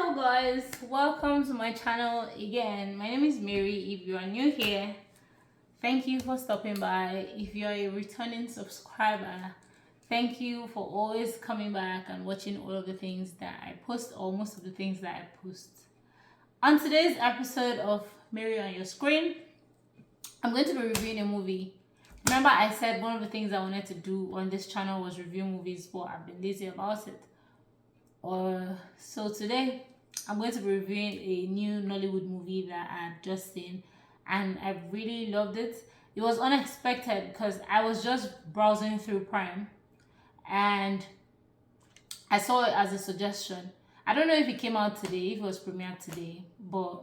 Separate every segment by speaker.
Speaker 1: Hello guys, welcome to my channel again. My name is Mary. If you are new here, thank you for stopping by. If you are a returning subscriber, thank you for always coming back and watching all of the things that I post, or most of the things that I post. On today's episode of Mary on Your Screen, I'm going to be reviewing a movie. Remember, I said one of the things I wanted to do on this channel was review movies, but I've been lazy about it. So today I'm going to be reviewing a new Nollywood movie that I've just seen, and I really loved it. It was unexpected because I was just browsing through Prime and I saw it as a suggestion. I don't know if it came out today, if it was premiered today, but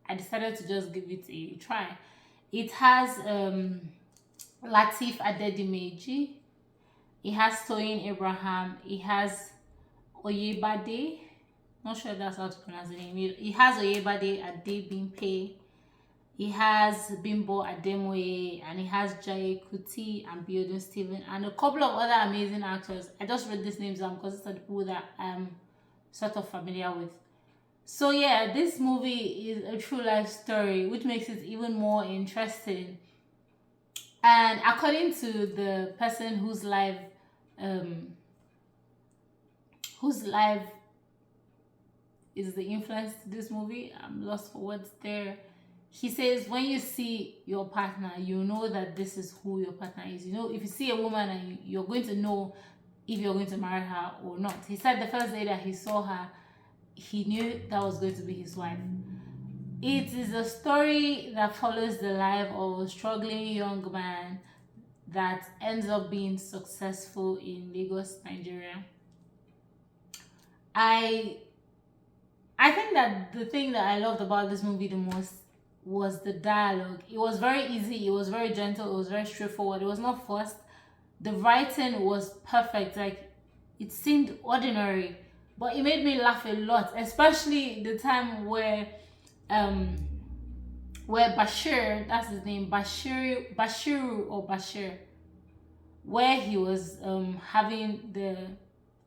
Speaker 1: I decided to just give it a try. It has Lateef Adedimeji, it has Toyin Abraham, it has Oyebade, not sure if that's how to pronounce the name. It has Oyebade Adebimpe, it has Bimbo Ademoye, and it has Jaye Kuti and Biodun Steven, and a couple of other amazing actors. I just read these names down because these are the people that I'm sort of familiar with. So yeah, this movie is a true life story, which makes it even more interesting. And according to the person whose life is the influence to this movie, I'm lost for words there. He says, when you see your partner, you know that this is who your partner is. You know, if you see a woman and you're going to know if you're going to marry her or not. He said the first day that he saw her, he knew that was going to be his wife. It is a story that follows the life of a struggling young man that ends up being successful in Lagos, Nigeria. I think that the thing that I loved about this movie the most was the dialogue. It was very easy, it was very gentle, it was very straightforward, it was not forced. The writing was perfect, like it seemed ordinary, but it made me laugh a lot, especially the time where Bashir, that's his name, Bashir, where he was having the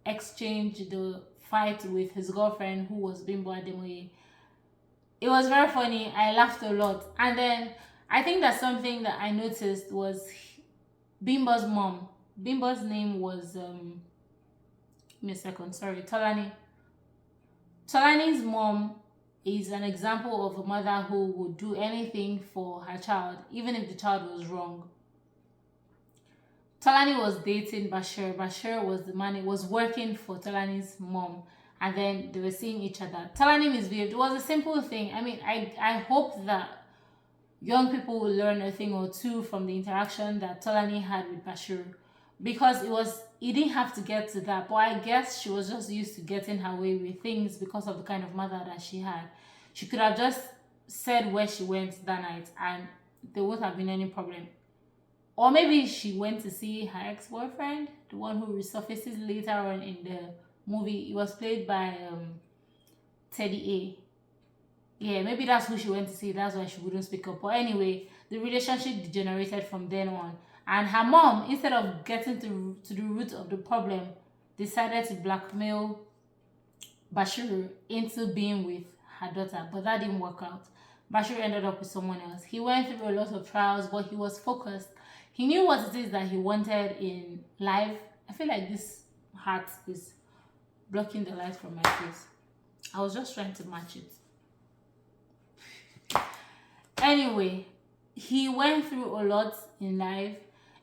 Speaker 1: exchange, the fight with his girlfriend who was Bimbo Ademoye. It was very funny. I laughed a lot. And then I think that something that I noticed was Bimbo's mom. Bimbo's name was give me a second, sorry, Tolani. Tolani's mom is an example of a mother who would do anything for her child, even if the child was wrong. Tolani was dating Bashir. Bashir was the man who was working for Tolani's mom, and then they were seeing each other. Tolani misbehaved. It was a simple thing. I mean, I hope that young people will learn a thing or two from the interaction that Tolani had with Bashir, because it didn't have to get to that, but I guess she was just used to getting her way with things because of the kind of mother that she had. She could have just said where she went that night and there wouldn't have been any problem. Or maybe she went to see her ex-boyfriend, the one who resurfaces later on in the movie. It was played by Teddy A. Yeah, maybe that's who she went to see. That's why she wouldn't speak up. But anyway, the relationship degenerated from then on. And her mom, instead of getting to the root of the problem, decided to blackmail Bashir into being with her daughter. But that didn't work out. Bashir ended up with someone else. He went through a lot of trials, but he was focused. He knew what it is that he wanted in life. I feel like this hat is blocking the light from my face. I was just trying to match it. Anyway, he went through a lot in life.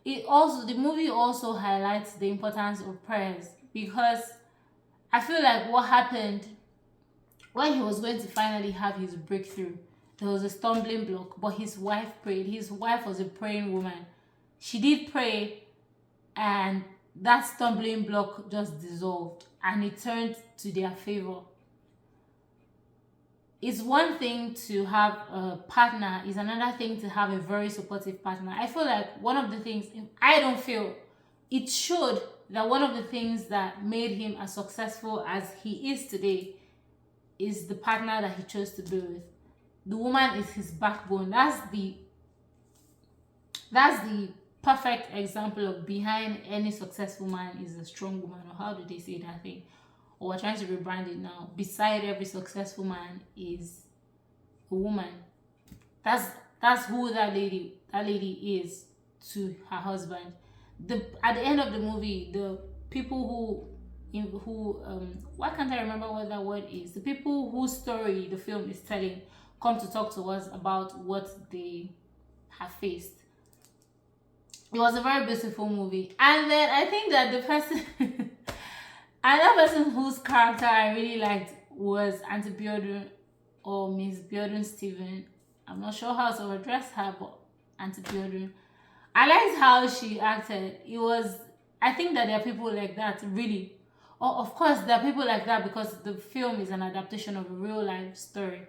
Speaker 1: The movie also highlights the importance of prayers, because I feel like what happened when he was going to finally have his breakthrough, there was a stumbling block, but his wife prayed. His wife was a praying woman. She did pray, and that stumbling block just dissolved and it turned to their favor. It's one thing to have a partner, it's another thing to have a very supportive partner. I feel like one of the things, I don't feel, it showed that one of the things that made him as successful as he is today is the partner that he chose to be with. The woman is his backbone. That's the perfect example of behind any successful man is a strong woman, or how do they say that thing? or we're trying to rebrand it now. Beside every successful man is a woman. That's that's who that lady is to her husband. The At the end of the movie, the people who why can't I remember what that word is? The people whose story the film is telling come to talk to us about what they have faced. It was a very beautiful movie. And then I think that the person another person whose character I really liked was Auntie Biodun, or Miss Biodun Steven. I'm not sure how to address her, but Auntie Biodun. I liked how she acted. It was, I think that there are people like that, really. Oh, of course, there are people like that because the film is an adaptation of a real life story.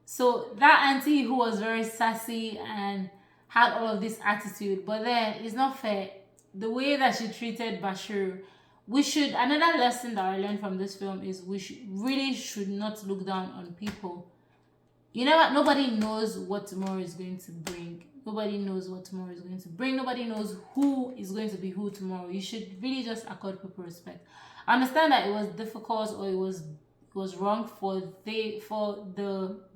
Speaker 1: So that auntie who was very sassy and had all of this attitude, but then it's not fair. The way that she treated Bashir, we should, another lesson that I learned from this film is we should not look down on people. You know what? Nobody knows what tomorrow is going to bring. Nobody knows what tomorrow is going to bring. Nobody knows who is going to be who tomorrow. You should really just accord people respect. I understand that it was difficult, or it was wrong for the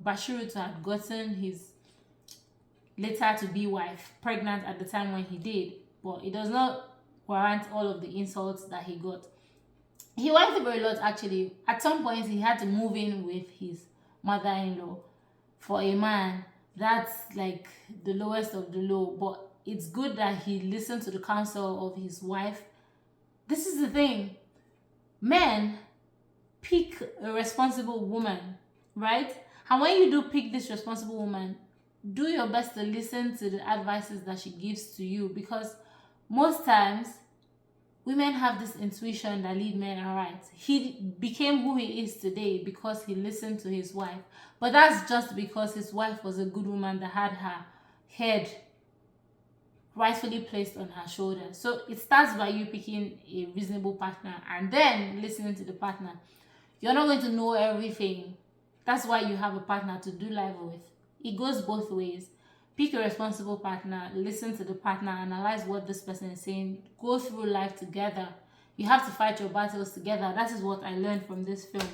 Speaker 1: Bashiru to have gotten his later to be wife pregnant at the time when he did, but it does not warrant all of the insults that he got. He went through a lot actually. At some point, he had to move in with his mother-in-law. For a man, that's like the lowest of the low. But it's good that he listened to the counsel of his wife. This is the thing. Men pick a responsible woman, right? And when you do pick this responsible woman, do your best to listen to the advices that she gives to you, because most times women have this intuition that lead men are right. He became who he is today because he listened to his wife. But that's just because his wife was a good woman that had her head rightfully placed on her shoulder. So it starts by you picking a reasonable partner and then listening to the partner. You're not going to know everything. That's why you have a partner to do life with. It goes both ways. Pick a responsible partner, listen to the partner, analyze what this person is saying, go through life together. You have to fight your battles together. That is what I learned from this film.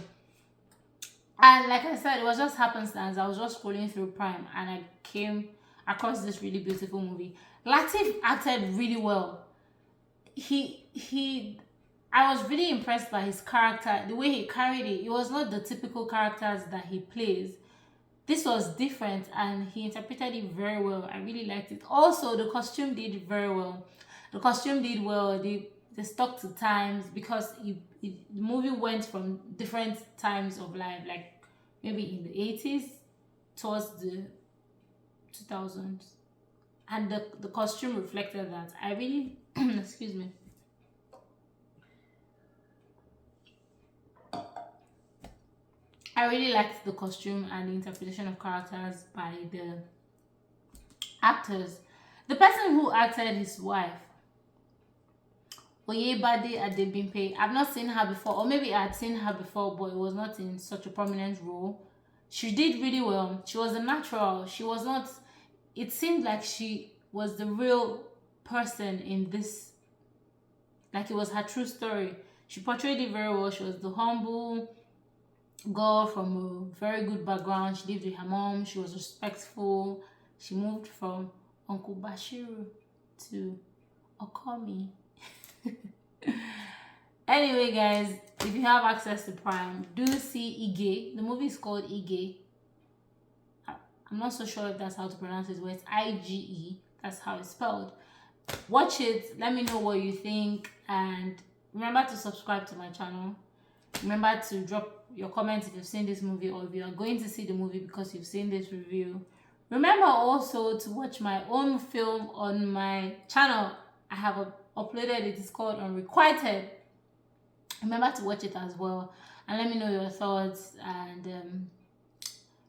Speaker 1: And like I said, it was just happenstance. I was just scrolling through Prime and I came across this really beautiful movie. Latif acted really well. I was really impressed by his character, the way he carried it. It was not the typical characters that he plays. This was different and he interpreted it very well. I really liked it. Also, the costume did very well. The costume did well. They stuck to times because the movie went from different times of life, like maybe in the 80s towards the 2000s. And the costume reflected that. I really, excuse me. I really liked the costume and the interpretation of characters by the actors. The person who acted his wife, Oyebade Adebimpe, I've not seen her before, or maybe I had seen her before, but it was not in such a prominent role. She did really well. She was a natural. She was not, it seemed like she was the real person in this, like it was her true story. She portrayed it very well. She was the humble girl from a very good background. She lived with her mom. She was respectful. She moved from Uncle Bashiru to Okomi. Anyway, guys, if you have access to Prime, do see IGE. The movie is called IGE. I'm not so sure if that's how to pronounce it, but it's IGE. That's how it's spelled. Watch it. Let me know what you think. And remember to subscribe to my channel. Remember to drop your comments if you've seen this movie or if you are going to see the movie because you've seen this review. Remember also to watch my own film on my channel. I have uploaded it. It's called Unrequited. Remember to watch it as well. And let me know your thoughts. And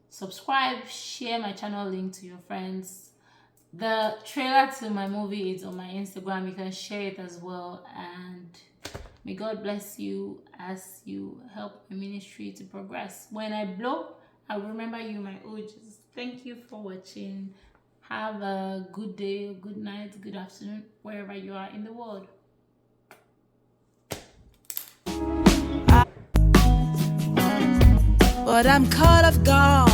Speaker 1: subscribe, share my channel link to your friends. The trailer to my movie is on my Instagram. You can share it as well. And may God bless you as you help my ministry to progress. When I blow, I will remember you, my OGs. Thank you for watching. Have a good day, good night, good afternoon, wherever you are in the world.
Speaker 2: but I'm caught off guard.